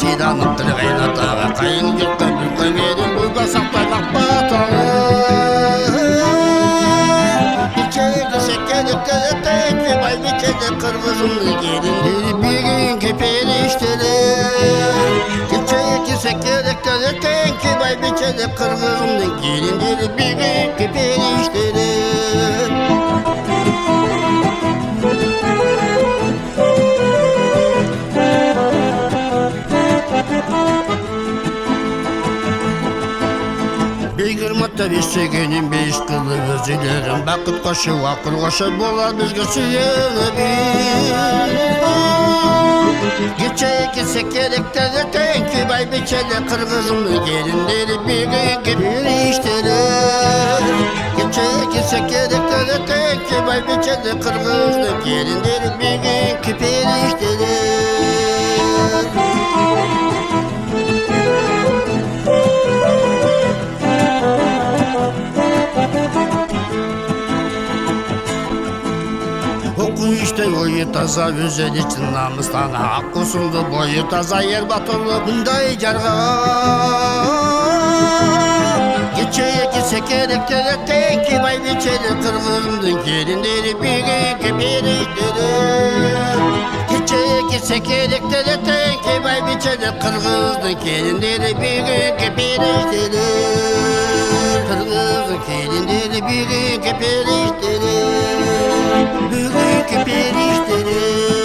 сыйланып тұрған атаға қайын жұртқа бүлкөй берін бұлға сақтайлақ баталы кечегі шекеліктері тәңкі бай бекеді қырғызымның келіндері бүгінгі періштері кечегі шекеліктері тәңкі бай бекеді қырғызымның келіндері бүгінгі періштері Бейгірматта бесегенен бейіс қылы өзілерін бақыт қошы ақыл қошы болар бізге сүйені кечеге керектері тәңкі бай бечелі қырғызымның келіндері бүгінгі періштері кечеге керектері тәңкі бай бечелі қырғыздың келіндері бүгінгі періштері İşte oyu taza özel için namıstana Akkusundu boyu taza yer batırlı bunday carga Geçeye gitse gerekleri teki bay biçeli Kırgızımdın gelinderi büyük birikleri Geçeye gitse gerekleri teki bay biçeli Kırgız'dın gelinderi büyük birikleri Kırgız'dın gelinderi büyük birikleri Büyük perişleri